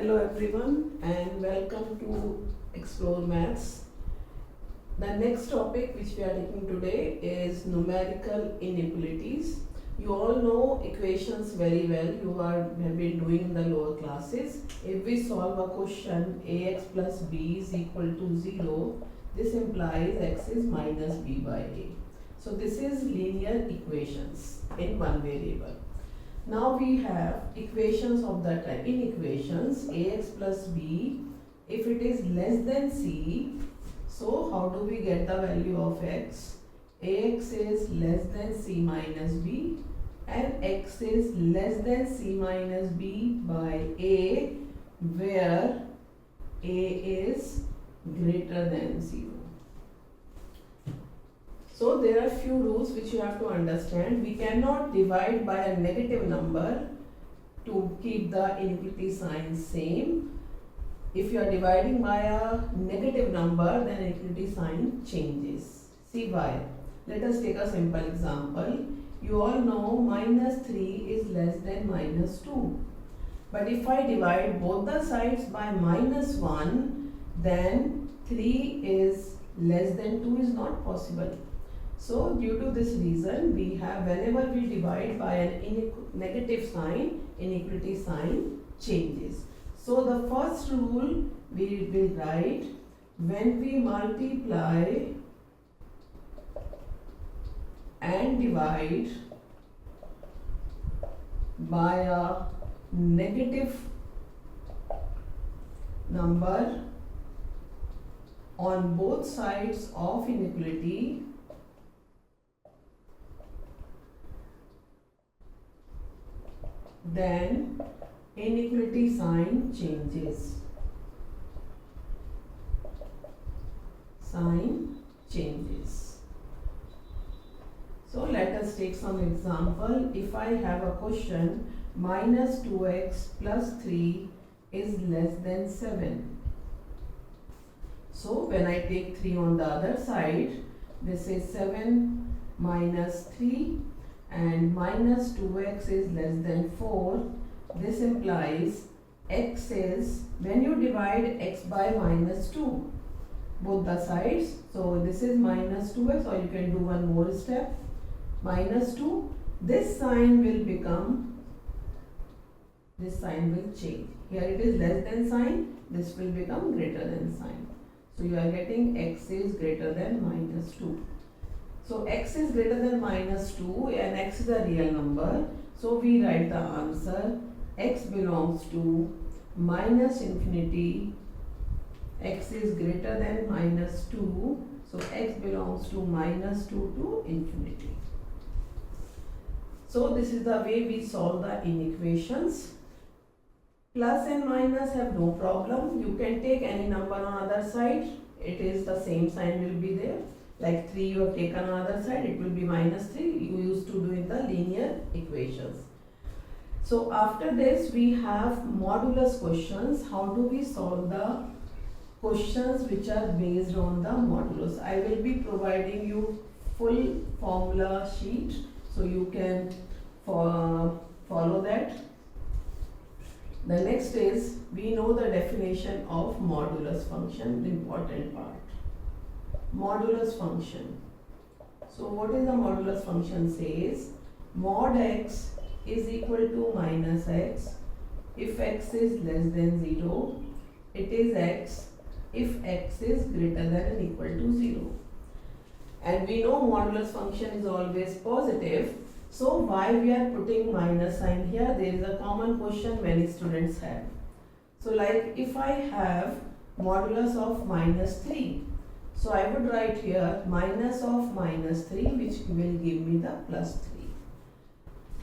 Hello everyone and welcome to Explore Maths. The next topic which we are taking today is numerical inequalities. You all know equations very well. Have been doing in the lower classes. If we solve a question ax plus b is equal to 0, this implies x is minus b by a. So this is linear equations in one variable. Now we have equations of the type. In equations ax plus b, if it is less than c, so how do we get the value of x? Ax is less than c minus b and x is less than c minus b by a, where a is greater than 0. So there are few rules which you have to understand. We cannot divide by a negative number to keep the inequality sign same. If you are dividing by a negative number, then inequality sign changes. See why? Let us take a simple example. You all know minus 3 is less than minus 2. But if I divide both the sides by minus 1, then 3 is less than 2 is not possible. So due to this reason, we have whenever we divide by an negative sign, inequality sign changes. So the first rule we will write, when we multiply and divide by a negative number on both sides of inequality, then inequality sign changes. Sign changes. So let us take some example. If I have a question, minus 2x plus 3 is less than 7. So when I take 3 on the other side, this is 7 minus 3 and minus 2x is less than 4. This implies x is, when you divide x by minus 2, both the sides, so this is minus 2x, or you can do one more step, minus 2, this sign will become, this sign will change. Here it is less than sign, this will become greater than sign. So you are getting x is greater than minus 2. So x is greater than minus 2 and x is a real number. So we write the answer, x belongs to minus infinity, x is greater than minus 2. So x belongs to minus 2 to infinity. So this is the way we solve the inequations. Plus and minus have no problem. You can take any number on other side. It is the same sign will be there. Like 3 you have taken on other side, it will be minus 3. You used to do in the linear equations. So after this we have modulus questions. How do we solve the questions which are based on the modulus? I will be providing you full formula sheet so you can follow that. The next is, we know the definition of modulus function, the important part. Modulus function. So what is the modulus function says? Mod x is equal to minus x if x is less than 0. It is x if x is greater than or equal to 0. And we know modulus function is always positive. So why we are putting minus sign here? There is a common question many students have. So like if I have modulus of minus 3, so I would write here minus of minus 3, which will give me the plus 3.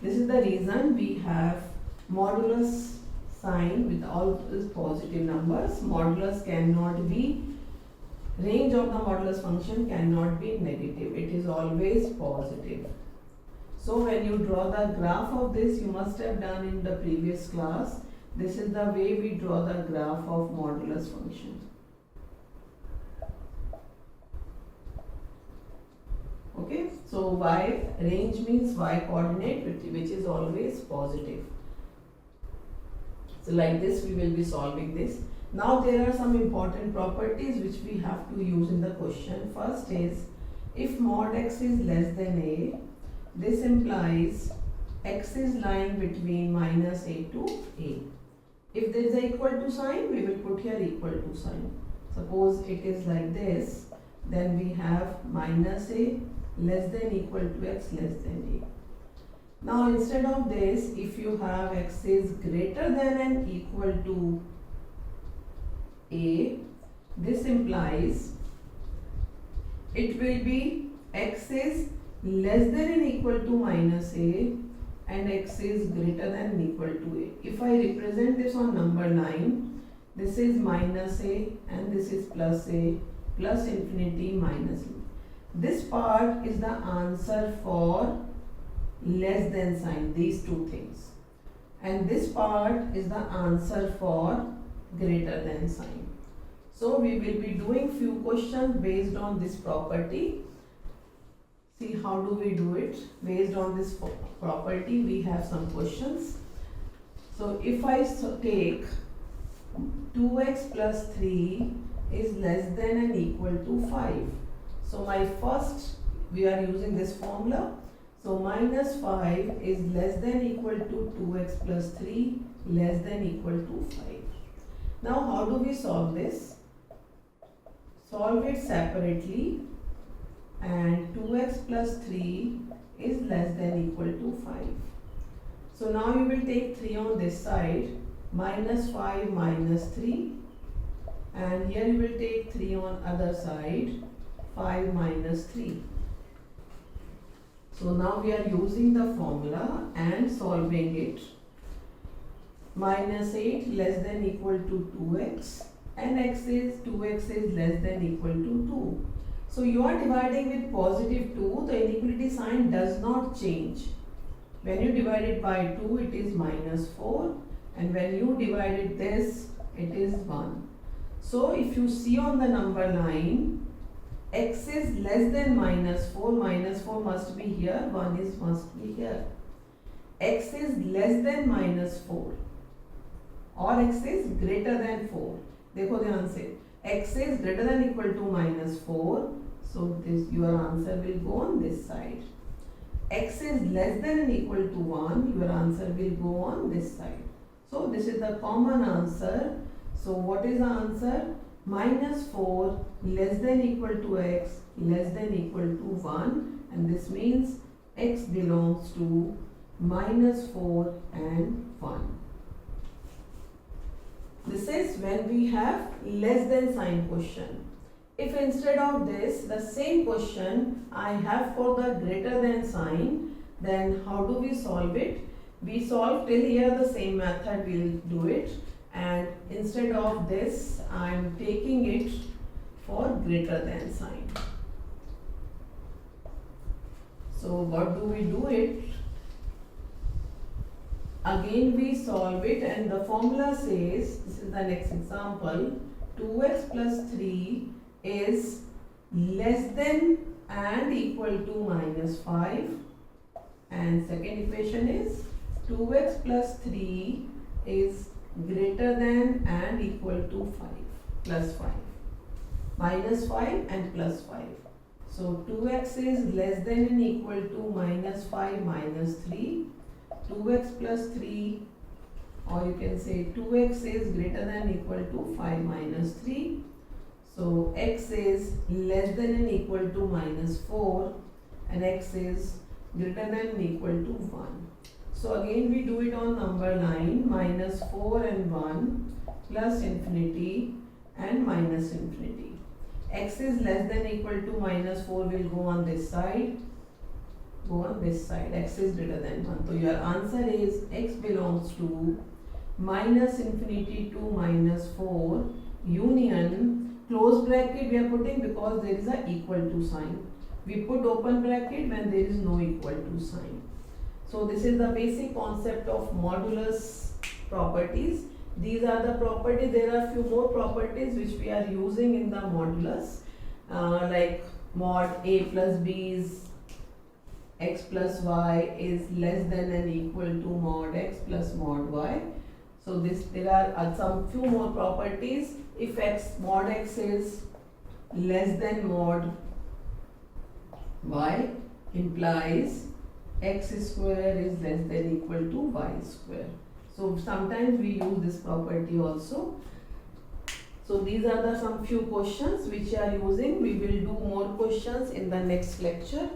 This is the reason we have modulus sign with all these positive numbers. Modulus cannot be, range of the modulus function cannot be negative. It is always positive. So when you draw the graph of this, you must have done in the previous class. This is the way we draw the graph of modulus function. Okay, so y range means y coordinate which is always positive. So like this we will be solving this. Now there are some important properties which we have to use in the question. First is, if mod x is less than a, this implies x is lying between minus a to a. If there is a equal to sign, we will put here equal to sign. Suppose it is like this, then we have minus a less than equal to x less than a. Now instead of this, if you have x is greater than and equal to a, this implies it will be x is less than and equal to minus a and x is greater than and equal to a. If I represent this on number line, this is minus a and this is plus a, plus infinity minus a. This part is the answer for less than sign, these two things. And this part is the answer for greater than sign. So we will be doing few questions based on this property. See how do we do it? Based on this property, we have some questions. So if I take 2x plus 3 is less than and equal to 5. So my first, we are using this formula. So minus 5 is less than equal to 2x plus 3 less than equal to 5. Now how do we solve this? Solve it separately, and 2x plus 3 is less than equal to 5. So now you will take 3 on this side, minus 5 minus 3, and here you will take 3 on other side, 5 minus 3. So now we are using the formula and solving it. Minus 8 less than equal to 2x and 2x is less than equal to 2. So you are dividing with positive 2, the inequality sign does not change. When you divide it by 2, it is minus 4, and when you divide it this, it is 1. So if you see on the number line, x is less than minus 4 must be here, 1 must be here. X is less than minus 4 or x is greater than 4. देखो ध्यान से, x is greater than equal to minus 4, so this your answer will go on this side. X is less than and equal to 1, your answer will go on this side. So this is the common answer. So what is the answer? Minus 4 less than equal to x less than equal to 1, and this means x belongs to minus 4 and 1. This is when we have less than sign question. If instead of this, the same question I have for the greater than sign, then how do we solve it? We solve till here the same method, we'll do it. And instead of this, I am taking it for greater than sign. So what do we do it? Again we solve it, and the formula says, this is the next example, 2x plus 3 is less than and equal to minus 5, and second equation is 2x plus 3 is greater than and equal to 5 plus 5, minus 5 and plus 5. So 2x is less than and equal to minus 5 minus 3, 2x plus 3, or you can say 2x is greater than equal to 5 minus 3. So x is less than and equal to minus 4, and x is greater than and equal to 1. So again we do it on number line, minus 4 and 1 plus infinity and minus infinity. X is less than equal to minus 4 will go on this side, x is greater than 1. So your answer is x belongs to minus infinity to minus 4 union, close bracket we are putting because there is a equal to sign. We put open bracket when there is no equal to sign. So this is the basic concept of modulus properties. These are the properties. There are few more properties which we are using in the modulus, like mod a plus b is x plus y is less than and equal to mod x plus mod y. So there are some few more properties. If mod x is less than mod y, implies x square is less than equal to y square. So sometimes we use this property also. So these are some few questions which you are using. We will do more questions in the next lecture.